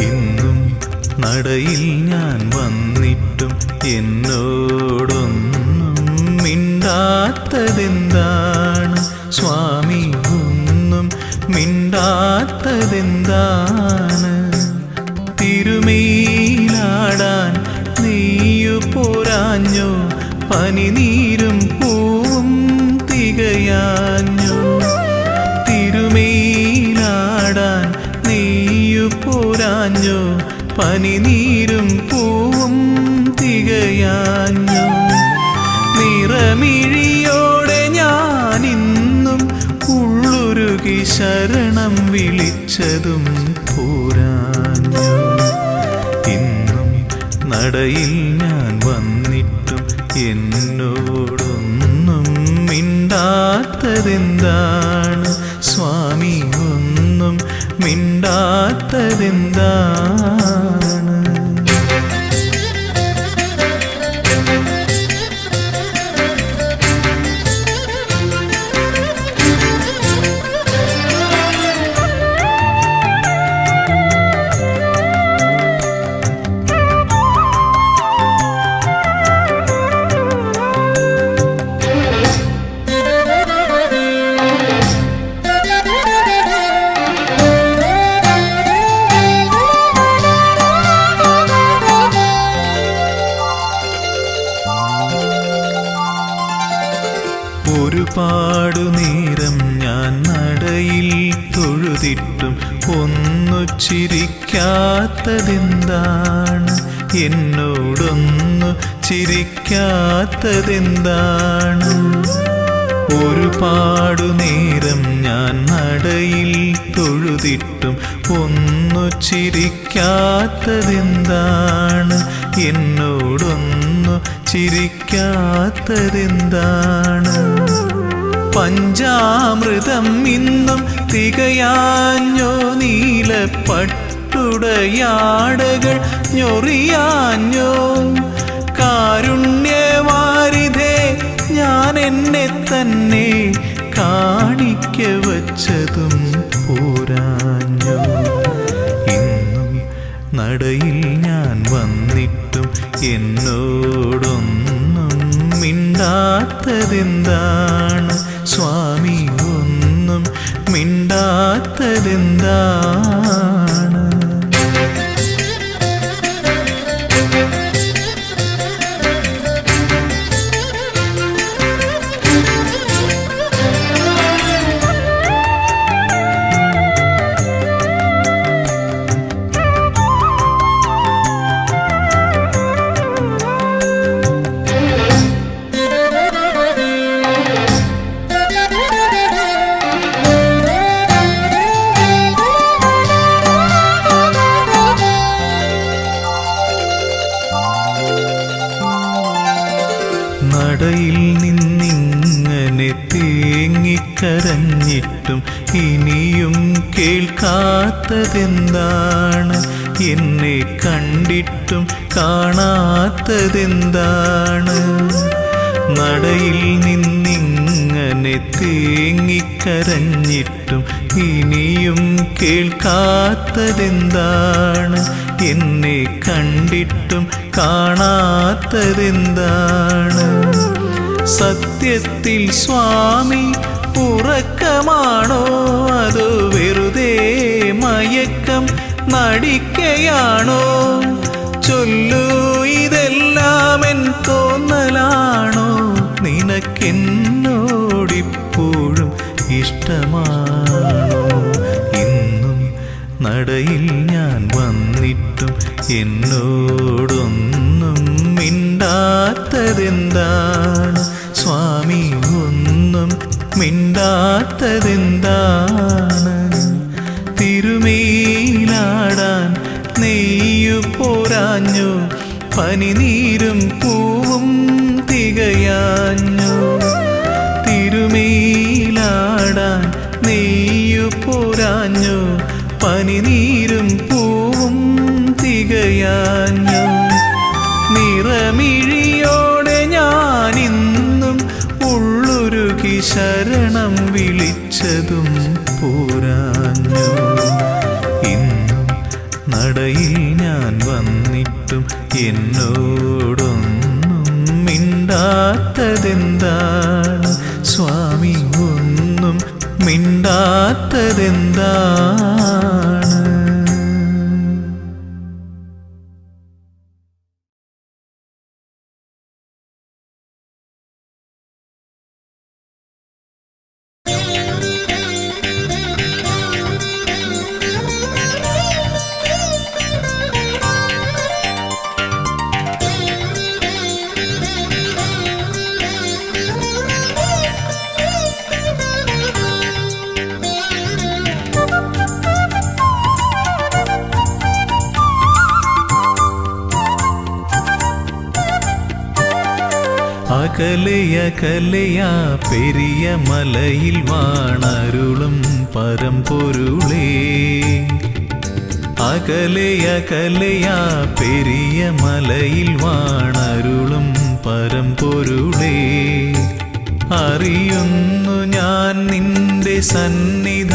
ഇന്നും നടയിൽ ഞാൻ വന്നിട്ടും എന്നോടൊന്നും മിണ്ടാത്തതെന്താണ് സ്വാമി ഒന്നും മിണ്ടാത്തതെന്താണ് തിരുമേലാടാൻ നീയു പോരാഞ്ഞോ പനിനീരും പൂവും തികയാഞ്ഞോ തിരുമേലാടാൻ നീയു പോരാഞ്ഞോ പനിനീരും പൂവും തികയാഞ്ഞോ നിറമിഴിയോടെ ഞാനിന്നും ഉള്ളുരുകി ശരണം വിളിച്ചതും പോരാഞ്ഞോ ഇന്നും നടയിൽ ഞാൻ വന്നിട്ടും എന്നോടൊന്നും മിണ്ടാത്തതെന്താണ് സ്വാമി ഒന്നും മിണ്ടാത്തതെന്താണ് ഒരുപാടു നേരം ഞാൻ നടയിൽ തൊഴുതിട്ടും ഒന്നു ചിരിക്കാത്തതെന്താണ് എന്നോടൊന്നു ചിരിക്കാത്തതെന്താണ് ഒരുപാടു നേരം ഞാൻ നടയിൽ തൊഴുതിട്ടും ഒന്നു ചിരിക്കാത്തതെന്താണ് എന്നോടൊന്നു ചിരിക്കാത്തതെന്താണ് പഞ്ചാമൃതം ഇന്നും തികയാഞ്ഞോ നീലപ്പട്ടുടയാടകൾ ഞൊറിയാഞ്ഞോ കാരുണ്യവാരിധേ ഞാൻ എന്നെ തന്നെ കാണിക്ക വച്ചതും പോരാഞ്ഞോ ഇന്നും നടയിൽ ഞാൻ വന്നിട്ടും എന്നോടൊന്നും മിണ്ടാത്തതെന്താണ് സ്വാമി ഒന്നും മിണ്ടാത്ത കേൾക്കാത്തതെന്താണ്? നടയിൽ നിന്നിങ്ങനെ തേങ്ങിക്കരഞ്ഞിട്ടും ഇനിയും കേൾക്കാത്തതെന്താണ്? എന്നെ കണ്ടിട്ടും കാണാത്തതെന്താണ്? നടയിൽ നിന്നിങ്ങനെ തേങ്ങിക്കരഞ്ഞിട്ടും ഇനിയും കേൾക്കാത്തതെന്താണ്? എന്നെ കണ്ടിട്ടും കാണാത്തതെന്താണ്? സത്യത്തിൽ സ്വാമി ഉറക്കമാണോ അതോ വെറുതെ മയക്കം നടിക്കയാണോ? ചൊല്ലൂ, ഇതെല്ലാം എൻ തോന്നലാണോ? നിനക്കെന്നോടിപ്പോഴും ഇഷ്ടമാണോ? ഇന്നും നടയിൽ ഞാൻ വന്നിട്ടും എന്നോടൊന്നും മിണ്ടാത്തതെന്താണ്? സ്വാമി ഒന്നും മിണ്ടാത്തതെന്താണ്? തിരുമേലാടാൻ നെയ്യു പോരാഞ്ഞു, പനിനീരും പൂവും തികയാഞ്ഞു. തിരുമേലാടാൻ നെയ്യു പോരാഞ്ഞു, പനിനീരും പൂവും തികയാഞ്ഞു. നിറമിഴിയോടെ ഞാനിന്നും ഉള്ളുരുകി ശരണം വിളിച്ചതും പോരാഞ്ഞു. ഇന്നും നടയിൽ ഞാൻ വന്നിട്ടും എന്നോടൊന്നും മിണ്ടാത്തതെന്താണ്? സ്വാമി ഒന്നും മിണ്ടാത്തതെന്താണ്? അകലയകലയാ പെരിയ മലയിൽ വാണരുളും പരമ്പൊരുളേ. അകലയകലയാ പെരിയ മലയിൽ വാണരുളും പരമ്പൊരുളേ. അറിയുന്നു ഞാൻ നിന്റെ സന്നിധാനമവിടെ.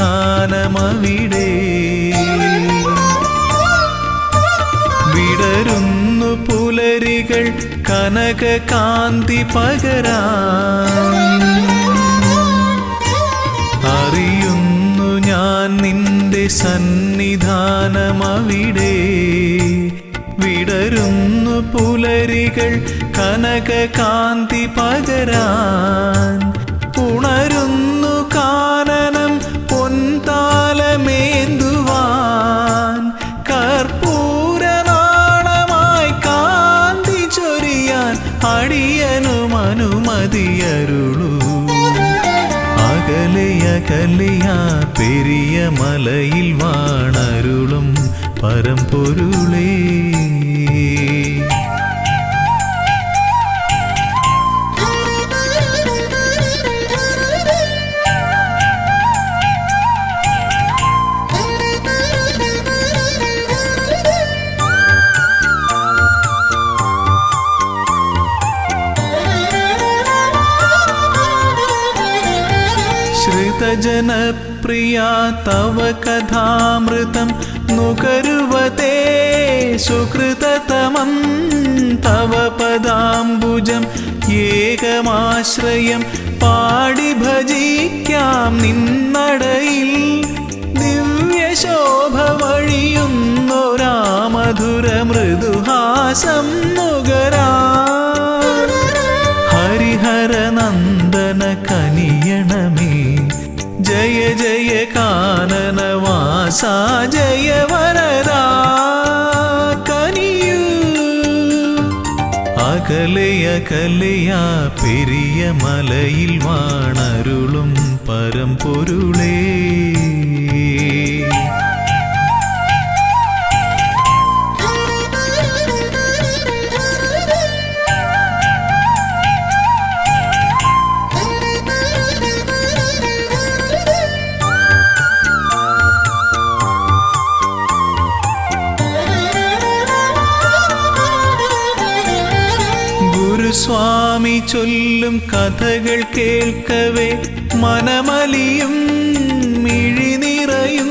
വിടരുന്നു പുലരികൾ കനകകാന്തി പകരാൻ. അറിയുന്നു ഞാൻ നിന്റെ സന്നിധാനമവിടെ. വിടരുന്നു പുലരികൾ കനകകാന്തി പകരാൻ. ഉണരുന്നു കാനനം പൊൻതാലമേന്തുവാൻ. കർപ്പൂരനാളമായി കാന്തി ചൊരിയാൻ അടിയനും അനുമതിയരുളൂ. അകലയകലയാ പെരിയ മലയിൽ വാണരുളും പരമ്പൊരുളേ. ശ്രുതജനപ്രിയാ തവ കഥാമൃതം നുകരുവതേ സുകൃതതമം. തവ പദാംബുജം ഏകമാശ്രയം പാടി ഭജിക്കാം നിന്നടയിൽ. ശോഭ വഴിയുന്നൊരാ മധുര മൃദുഹാസം നുകരാ ഹരിഹര നന്ദന കനിയണമേ ജയ ജയ കാനനവാസ ജയ വരദാ കനിയൂ അകലയകലയാ പെരിയ മലയിൽ വാണരുളും പരമ്പൊരുളേ സ്വാമി ചൊല്ലും കഥകൾ കേൾക്കവേ മനമലിയും മിഴിനിറയും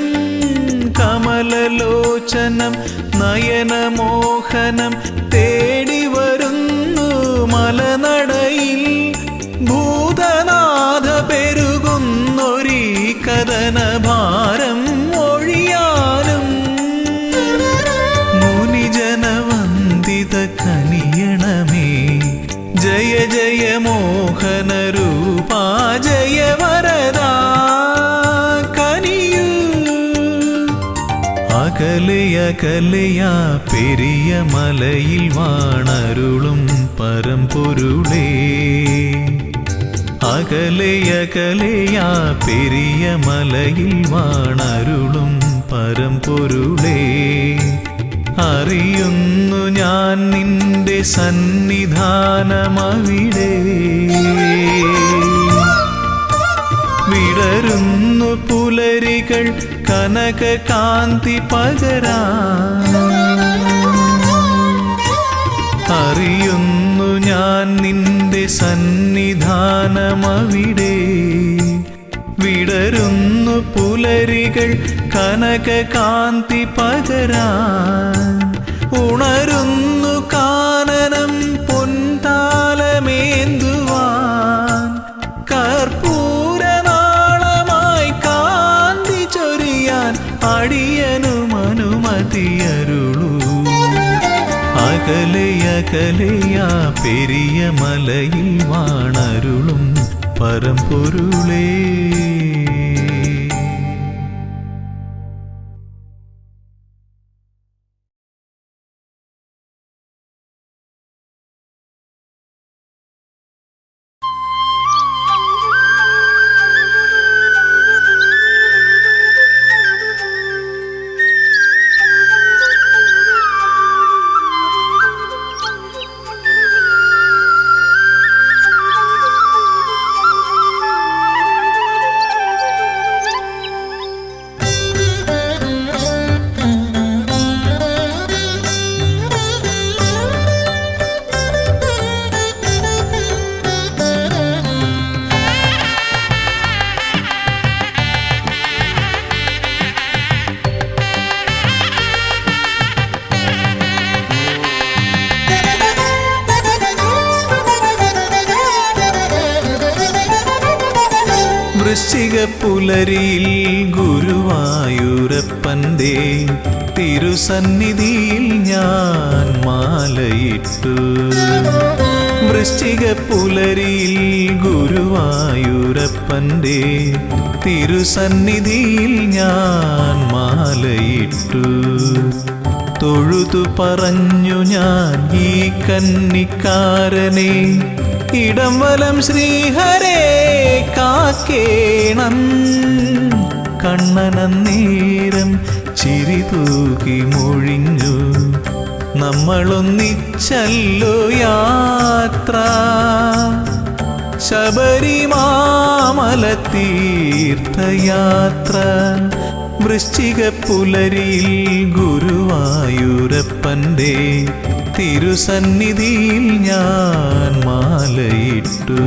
കമലലോചനം നയനമോഹനം തേടി വരുന്നു മലനടയിൽ ഭൂതനാഥ പെരുകുന്നൊരീ കഥനഭാരം ഒഴിയാനും മുനിജനവന്ദിത കനിയണമേ ജയ ജയ മോഹന രൂപാ ജയ വരദാ കനിയൂ അകലയകലയാ പെരിയ മലയിൽ വാണരുളും പരമ്പൊരുളേ അകലയകലയാ പെരിയ മലയിൽ വാണരുളും പരമ്പൊരുളേ അറിയുന്നു ഞാൻ നിന്റെ സന്നിധാനമവിടെ വിടരുന്നു പുലരികൾ കനക കാന്തി പകരാ അറിയുന്നു ഞാൻ നിന്റെ സന്നിധാനമവിടെ വിടരുന്നു പുലരികൾ കനക കാന്തി പകരാൻ ഉണരുന്നു കാനനം പൊൻതാലമേന്തുവാൻ കർപ്പൂരനാളമായി കാന്തി ചൊരിയാൻ അടിയനും അനുമതിയരുളൂ അകലയകലയാ പെരിയ മലയിൽ വാണരുളും പരമ്പൊരുളേ വൃശ്ചികപ്പുലരിയിൽ ഗുരുവായൂരപ്പൻ്റെ തിരുസന്നിധിയിൽ ഞാൻ മാലയിട്ടു വൃശ്ചികപ്പുലരിയിൽ ഗുരുവായൂരപ്പൻ്റെ തിരുസന്നിധിയിൽ ഞാൻ മാലയിട്ടു തൊഴുതു പറഞ്ഞു ഞാൻ ഈ കന്നിക്കാരനെ ഇടം വലം ശ്രീഹരേ കാക്കേണം കണ്ണനന്നേരം ചിരി തൂക്കി മൊഴിഞ്ഞു നമ്മളൊന്നിച്ചല്ലോ യാത്ര ശബരിമാമല തീർത്ഥയാത്ര വൃശ്ചികപ്പുലരിയിൽ ഗുരുവായൂരപ്പൻ്റെ തിരുസന്നിധിയിൽ ഞാൻ മാലയിട്ടു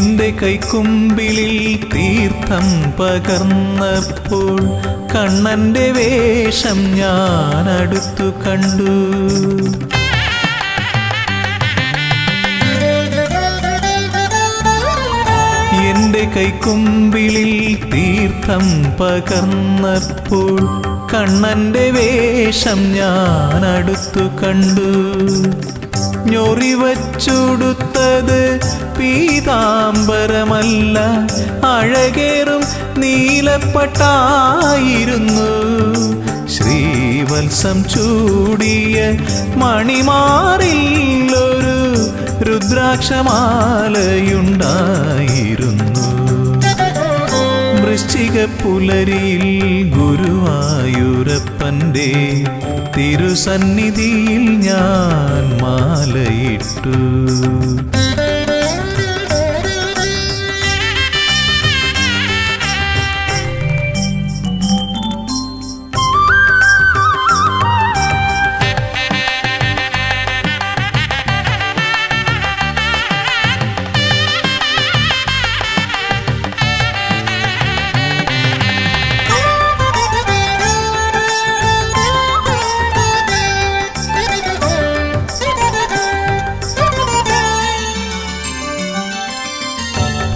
എന്റെ കൈക്കുമ്പിളിൽ തീർത്ഥം പകർന്നപ്പോൾ കണ്ണന്റെ വേഷം ഞാൻ അടുത്തു കണ്ടു. എന്റെ കൈക്കുമ്പിളിൽ തീർത്ഥം പകർന്നപ്പോൾ കണ്ണന്റെ വേഷം ഞാൻ അടുത്തു കണ്ടു. ഞൊറിവച്ചുടുത്തത് പീതാംബരമല്ല, അഴകേറും നീലപ്പട്ടായിരുന്നു. ശ്രീവത്സം ചൂടിയ മണിമാറിൽ ഒരു രുദ്രാക്ഷമാലയുണ്ടായിരുന്നു. വൃശ്ചിക പുലരിയിൽ ഗുരുവായൂരപ്പന്റെ തിരുസന്നിധിയിൽ ഞാൻ മാലയിട്ടു.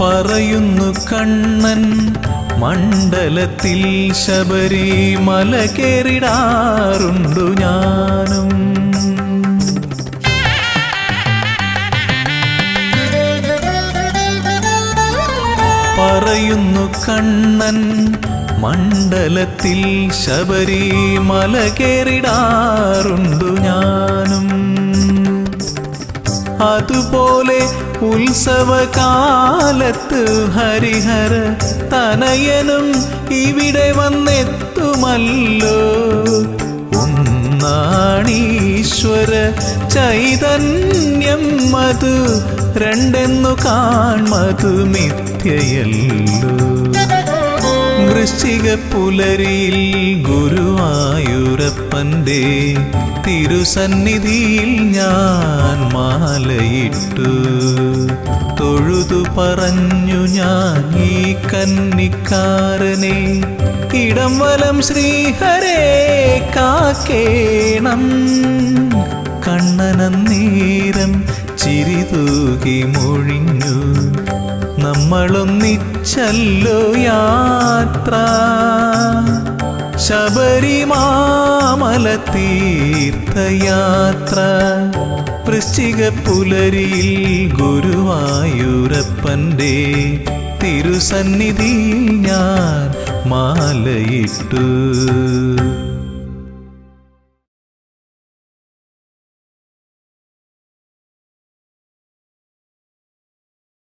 പറയുന്നു കണ്ണൻ മണ്ഡലത്തിൽ ശബരിമല കേറിടാറുണ്ടു ഞാനും. പറയുന്നു കണ്ണൻ മണ്ഡലത്തിൽ ശബരിമല കേറിടാറുണ്ടു ഞാനും. അതുപോലെ ഉത്സവകാലത്ത് ഹരിഹര തനയനും ഇവിടെ വന്നെത്തുമല്ലോ. ഒന്നാണീശ്വര ചൈതന്യം, മധു രണ്ടെന്നു കാൺമതു മിഥ്യയല്ലോ. വൃശ്ചിക പുലരിയിൽ ഗുരുവായൂരപ്പന്റെ തിരുസന്നിധിയിൽ ഞാൻ മാലയിട്ടു. തൊഴുതു പറഞ്ഞു ഞാൻ ഈ കന്നിക്കാരനെ, ഇടം വലം ശ്രീഹരേ കാക്കേണം. കണ്ണനന്നേരം ചിരിതൂകി മൊഴിഞ്ഞു, നമ്മളൊന്നിച്ചല്ലോ യാത്ര. ശബരിമല തീർത്ഥയാത്ര. വൃശ്ചിക പുലരിയിൽ ഗുരുവായൂരപ്പന്റെ തിരുസന്നിധിയിൽ ഞാൻ മാലയിട്ടു.